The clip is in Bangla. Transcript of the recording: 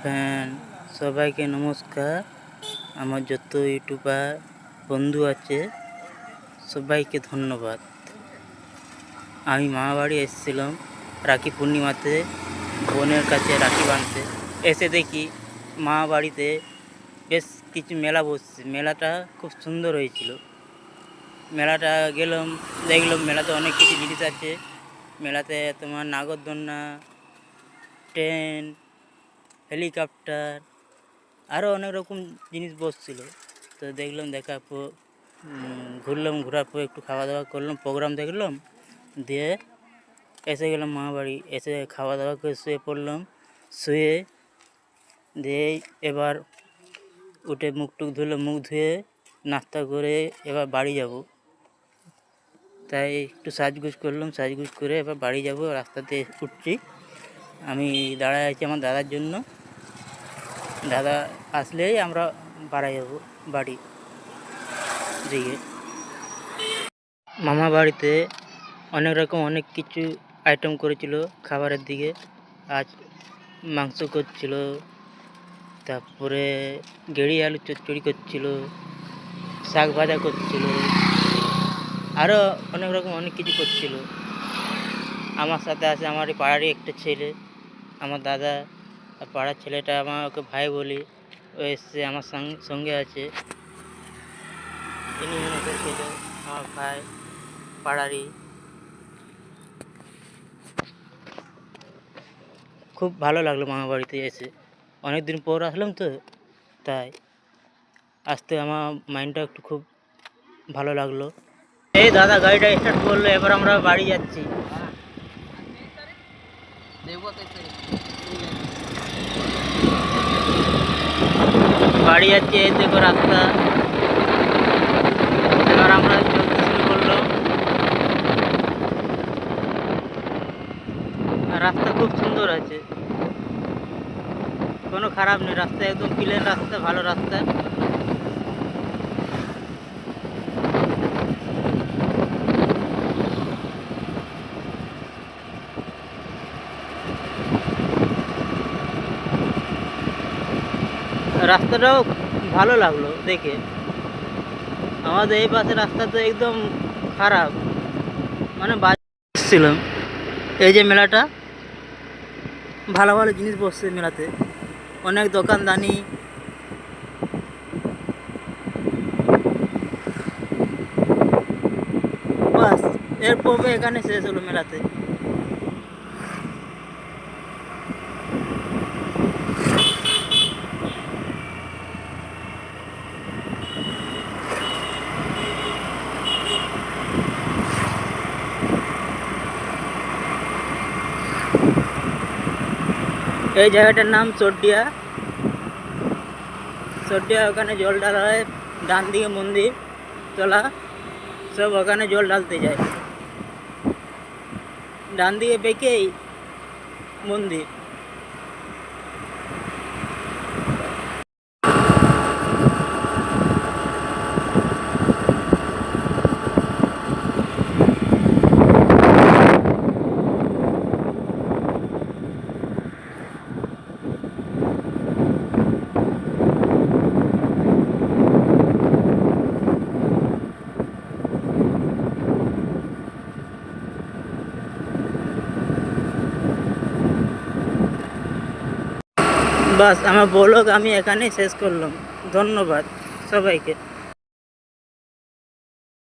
ফ্যান সবাইকে নমস্কার। আমার যত ইউটিউবার বন্ধু আছে সবাইকে ধন্যবাদ। আমি মামাবাড়ি এসেছিলাম রাখি পূর্ণিমাতে বোনের কাছে রাখি বাঁধতে। এসে দেখি মামাবাড়িতে বেশ কিছু মেলা বসছে। মেলাটা খুব সুন্দর হয়েছিল। মেলাটা গেলাম, দেখলাম মেলাতে অনেক কিছু জিনিস আছে। মেলাতে তোমার নাগরদোলনা, ট্রেন, হেলিকপ্টার, আরও অনেক রকম জিনিস বসছিল। তো দেখলাম, দেখার পর ঘুরলাম, ঘোরার পর একটু খাওয়া দাওয়া করলাম, প্রোগ্রাম দেখলাম, দিয়ে এসে গেলাম মামাবাড়ি। এসে খাওয়া দাওয়া করে শুয়ে পড়লাম। শুয়ে দিয়ে এবার উঠে মুখ টুক ধুলাম, মুখ ধুয়ে নাস্তা করে এবার বাড়ি যাব। তাই একটু সাজগুজ করলাম, সাজগুজ করে এবার বাড়ি যাব। রাস্তাতে উঠছি, আমি দাঁড়ায় আছি আমার দাদার জন্য। দাদা আসলেই আমরা বাড়ি যাব বাড়ি দিকে। মামা বাড়িতে অনেক রকম অনেক কিছু আইটেম করেছিল খাবারের দিকে। আজ মাংস করছিল, তারপরে গেড়ি আলু চচ্চড়ি করছিল, শাক ভাজা করছিল, আরও অনেক রকম অনেক কিছু করছিল। আমার সাথে আছে আমার এই পাড়ারই একটা ছেলে, আমার দাদা। আর পাড়ার ছেলেটা আমার ওকে ভাই বলি, ও এসছে আমার সঙ্গে আছে। ইনি ওনাদের ছেলে, আমার ভাই পাড়ারই। খুব ভালো লাগলো মামা বাড়িতে এসে, অনেক দিন পর আসলাম তো, তাই আসতে আমার মাইন্ডটা একটু খুব ভালো লাগলো। এই দাদা গাড়িটা স্টার্ট করলো, এবার আমরা বাড়ি যাচ্ছি। বাড়ি যাচ্ছি, এই দেখো রাস্তা। এবার আমরা চলতে শুরু করলো। রাস্তা খুব সুন্দর আছে, কোনো খারাপ নেই রাস্তা, একদম প্লেন রাস্তা, ভালো রাস্তা। রাস্তাটাও ভালো লাগলো দেখে। আমাদের এই পাশে রাস্তা তো একদম খারাপ, মানে বাজছিলাম। এই যে মেলাটা, ভালো ভালো জিনিস বসছে মেলাতে, অনেক দোকানদানি। বাস এর পর্বে এখানে শেষ হলো মেলাতে। এই জায়গাটার নাম চটিয়া। চটিয়া, ওখানে জল ঢালা হয়। ডান দিকে মন্দির তোলা, সব ওখানে জল ঢালতে যায়। ডান দিকে বেঁকেই মন্দির। বাস আমার ব্লগ আমি এখানেই শেষ করলাম। ধন্যবাদ সবাইকে।